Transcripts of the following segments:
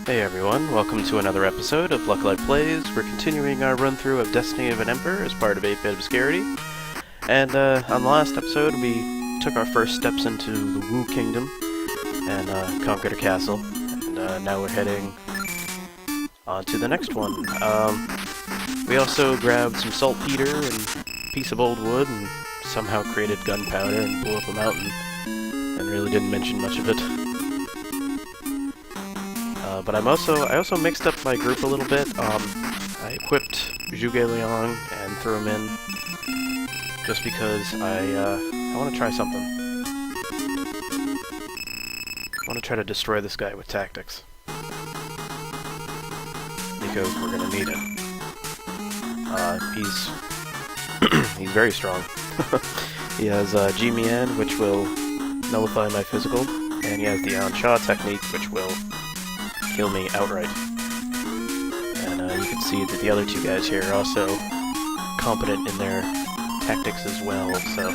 Hey everyone, welcome to another episode of Lucklight Plays. We're continuing our run-through of Destiny of an Emperor as part of 8-Bit Obscurity. And on the last episode, we took our first steps into the Wu Kingdom and conquered a castle. And now we're heading on to the next one. We also grabbed some saltpeter and a piece of old wood and somehow created gunpowder and blew up a mountain. And really didn't mention much of it. But I also mixed up my group a little bit. I equipped Zhuge Liang and threw him in just because I want to try something. I want to try to destroy this guy with tactics. Because we're gonna need it. He's very strong. He has G-Mian, which will nullify my physical, and he has the An Sha technique, which will kill me outright. And you can see that the other two guys here are also competent in their tactics as well, so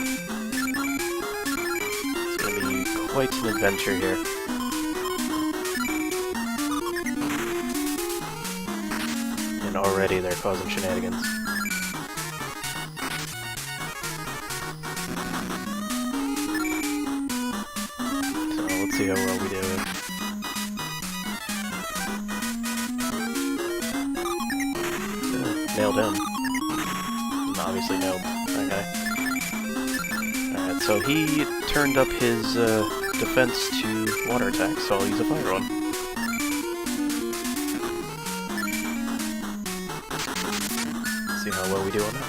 it's going to be quite an adventure here. And already they're causing shenanigans. So let's see how well we do. Nailed him. Obviously nailed that guy. Alright, so he turned up his defense to water attacks, so I'll use a fire one. See how well we do on that.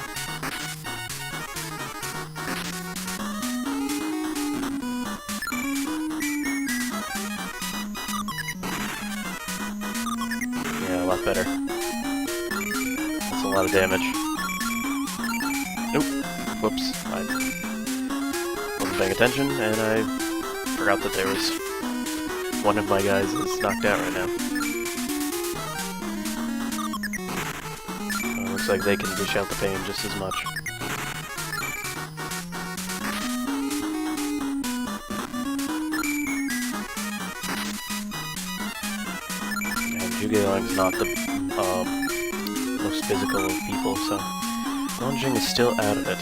Yeah, a lot better. A lot of damage. Nope. Whoops. I wasn't paying attention, and I forgot that there was one of my guys is knocked out right now. Looks like they can dish out the pain just as much. And Zhuge Liang's not the most physical of people, so Guanjing is still out of it.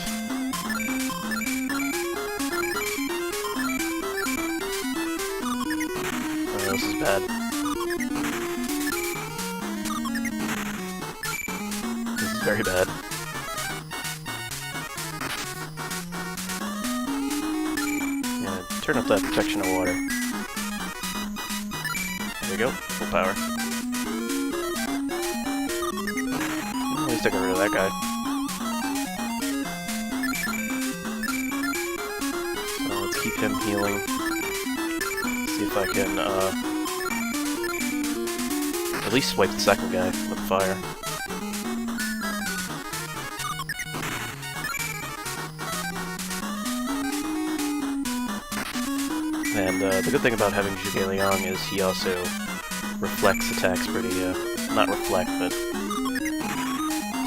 Oh, this is bad. This is very bad. Yeah, turn up that protection of water. There we go, full power. At least I got rid of that guy. So let's keep him healing. See if I can at least swipe the second guy with fire. And the good thing about having Zhuge Liang is he also reflects attacks pretty, not reflect, but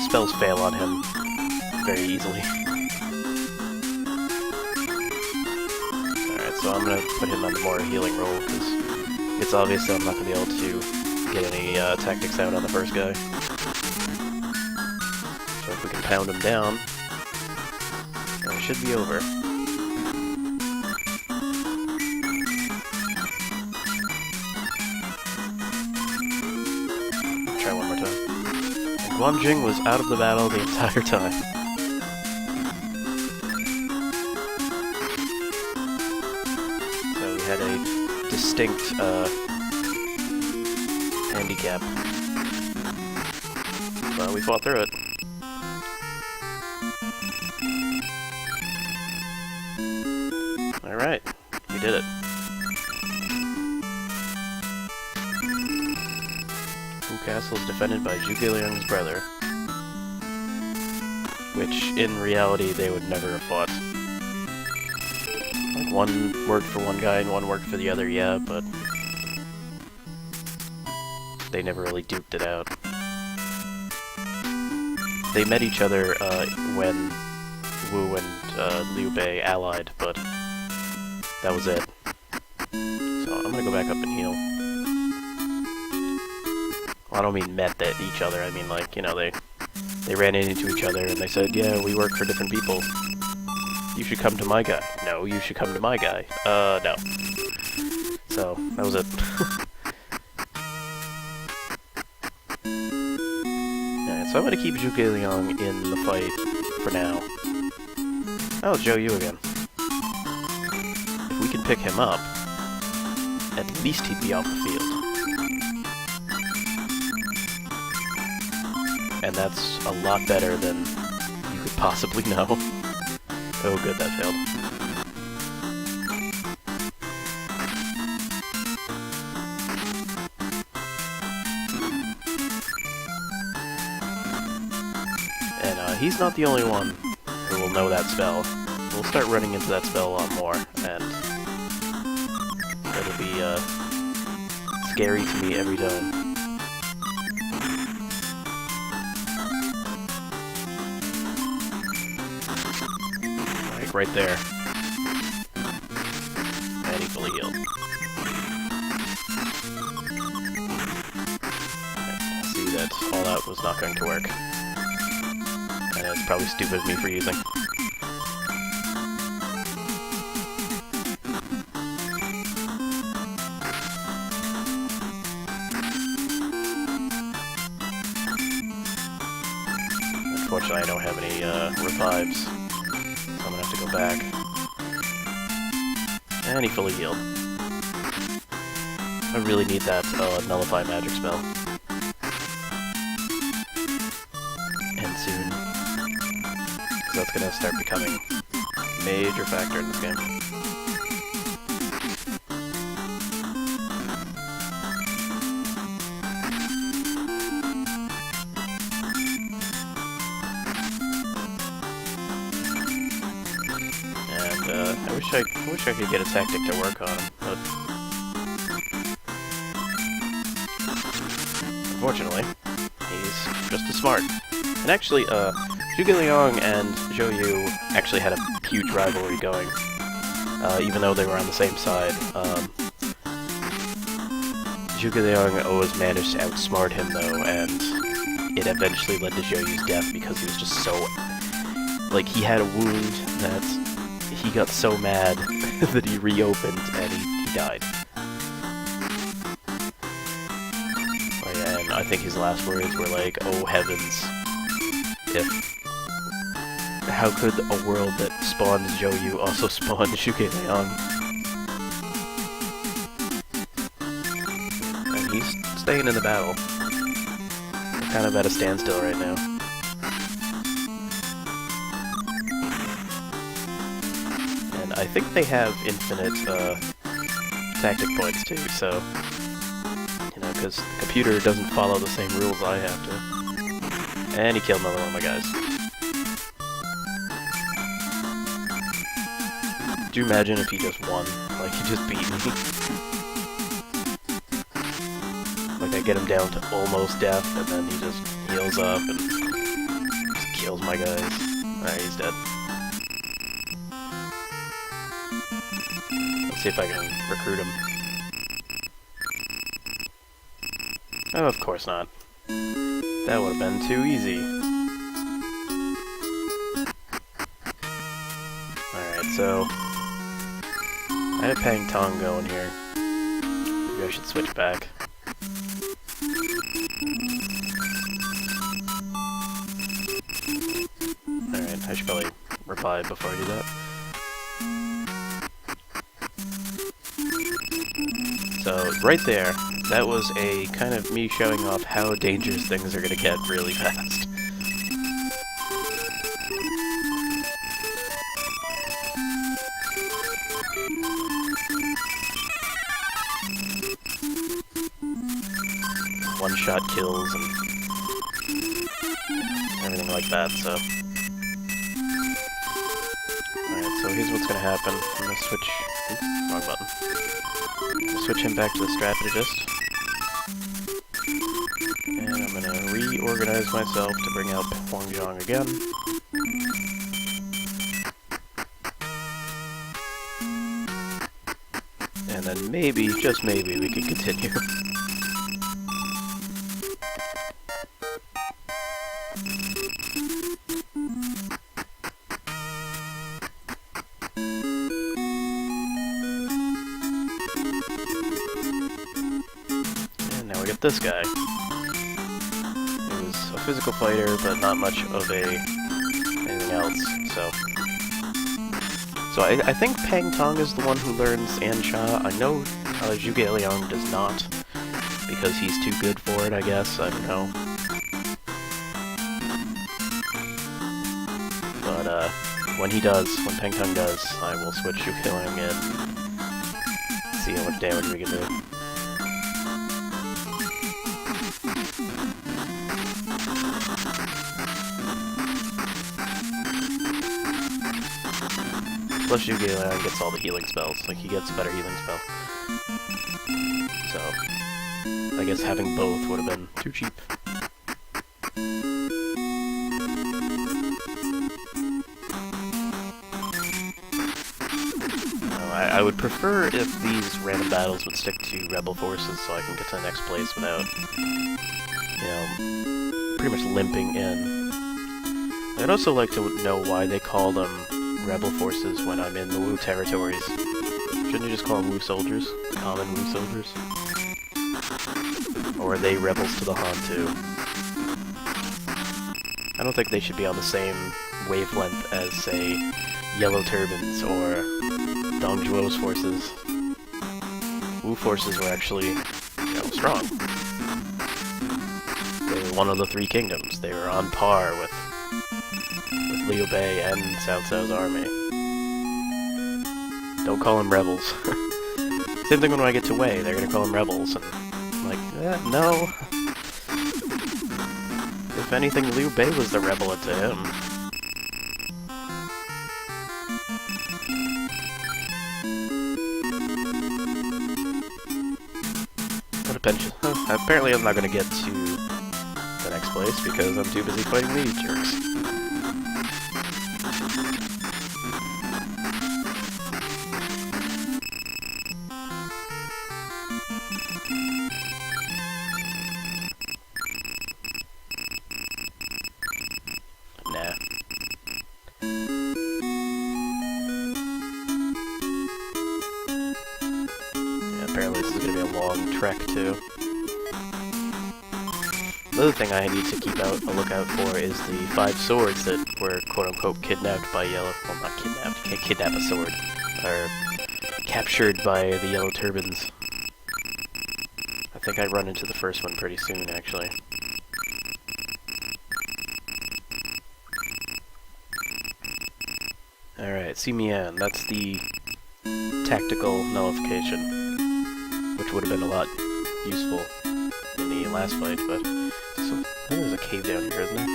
spells fail on him very easily. Alright, so I'm gonna put him on the more healing roll, because it's obvious that I'm not gonna be able to get any tactics out on the first guy. So if we can pound him down, then it should be over. Try one more time. Guanjing was out of the battle the entire time. So we had a distinct handicap. But we fought through it. Alright, we did it. Castle is defended by Zhuge Liang's brother, which in reality they would never have fought. Like, one worked for one guy and one worked for the other, yeah, but they never really duked it out. They met each other when Wu and Liu Bei allied, but that was it. So I'm gonna go back up and heal. Well, I don't mean met each other, I mean like, you know, they ran into each other and they said, yeah, we work for different people. You should come to my guy. No, you should come to my guy. No. So, that was it. Alright, so I'm gonna keep Zhuge Liang in the fight for now. Oh, Zhou Yu again. If we can pick him up, at least he'd be off the field. And that's a lot better than you could possibly know. Oh good, that failed. And he's not the only one who will know that spell. We'll start running into that spell a lot more, and it'll be scary to me every time. Right there. And he fully healed. I see that all that was not going to work. And it's probably stupid of me for using. Unfortunately, I don't have any revives. I'm gonna have to go back. And he fully healed. I really need that nullify magic spell. And soon. Because that's gonna start becoming a major factor in this game. I wish I could get a tactic to work on him, but unfortunately, he's just as smart. And actually, Zhuge Liang and Zhou Yu actually had a huge rivalry going, even though they were on the same side. Zhuge Liang always managed to outsmart him, though, and it eventually led to Zhou Yu's death because he was just so... like, he had a wound that... he got so mad that he reopened and he died. Oh yeah, and I think his last words were like, "Oh heavens, how could a world that spawned Zhou Yu also spawn Zhuge Liang?" And he's staying in the battle. We're kind of at a standstill right now. I think they have infinite tactic points too, so, you know, because the computer doesn't follow the same rules I have to. And he killed another one of my guys. Could you imagine if he just won? Like, he just beat me. Like, I get him down to almost death, and then he just heals up and just kills my guys. Alright, he's dead. See if I can recruit him. Oh, of course not. That would have been too easy. Alright, so... I have Pang Tong going here. Maybe I should switch back. Alright, I should probably revive before I do that. So, right there, that was a kind of me showing off how dangerous things are gonna get really fast. One-shot kills and everything like that, so... Alright, so here's what's gonna happen. I'm gonna switch... Oops, wrong button. Switch him back to the strategist. And I'm gonna reorganize myself to bring out Huang Zhang again. And then maybe, just maybe, we can continue. we got this guy. He was a physical fighter, but not much of anything else, so... So I think Pang Tong is the one who learns Ansha. I know Zhuge Liang does not, because he's too good for it, I guess. I don't know. But when he does, when Pang Tong does, I will switch Zhuge Liang in. See how much damage we can do. Plus Zhuge Liang gets all the healing spells, like he gets a better healing spell. So, I guess having both would have been too cheap. I would prefer if these random battles would stick to rebel forces so I can get to the next place without, you know, pretty much limping in. I'd also like to know why they call them rebel forces when I'm in the Wu territories. Shouldn't you just call them Wu soldiers? Common Wu soldiers? Or are they rebels to the Han too? I don't think they should be on the same wavelength as, say, Yellow Turbans or Dong Zhuo's forces. Wu forces were actually, you know, strong. They were one of the three kingdoms. They were on par with Liu Bei and Cao Cao's army. Don't call them rebels. Same thing when I get to Wei, they're gonna call them rebels, and I'm like, no. If anything, Liu Bei was the rebel to him. What a pension. Apparently I'm not gonna get to the next place because I'm too busy fighting these jerks. Nah. Yeah, apparently this is gonna be a long trek too. Another thing I need to keep a lookout for is the 5 swords that were quote-unquote kidnapped by Yellow... Well, not kidnapped, you can't kidnap a sword. Or captured by the Yellow Turbans. I think I run into the first one pretty soon, actually. Alright, Simian, that's the tactical nullification, which would have been a lot useful in the last fight, but... So, I think there's a cave down here, isn't there?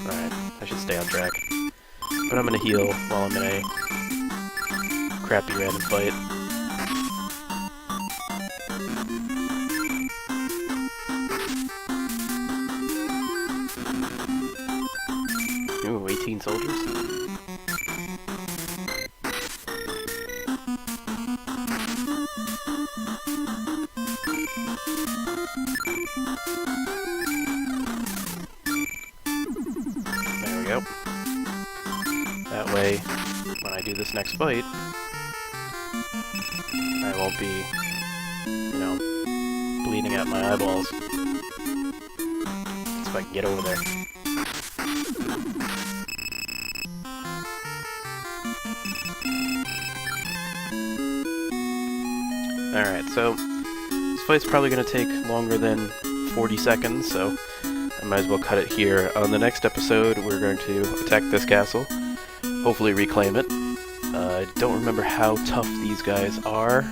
Alright, I should stay on track. But I'm gonna heal while I'm in a crappy random fight. Ooh, 18 soldiers. There we go. That way, when I do this next fight, I won't be, you know, bleeding out my eyeballs. Let's see if I can get over there. Alright, so this fight's probably going to take longer than 40 seconds, so I might as well cut it here. On the next episode, we're going to attack this castle, hopefully reclaim it. I don't remember how tough these guys are,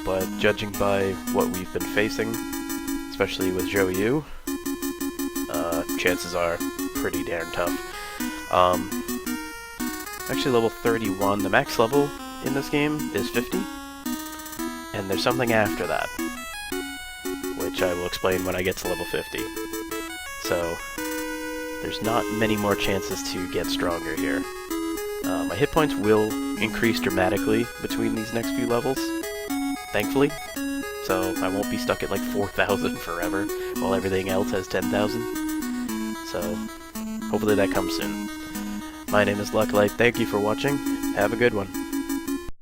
but judging by what we've been facing, especially with Zhou Yu, chances are pretty darn tough. Actually level 31, the max level in this game is 50. And there's something after that, which I will explain when I get to level 50. So, there's not many more chances to get stronger here. My hit points will increase dramatically between these next few levels, thankfully. So, I won't be stuck at like 4,000 forever, while everything else has 10,000. So, hopefully that comes soon. My name is Lucklight, thank you for watching, have a good one.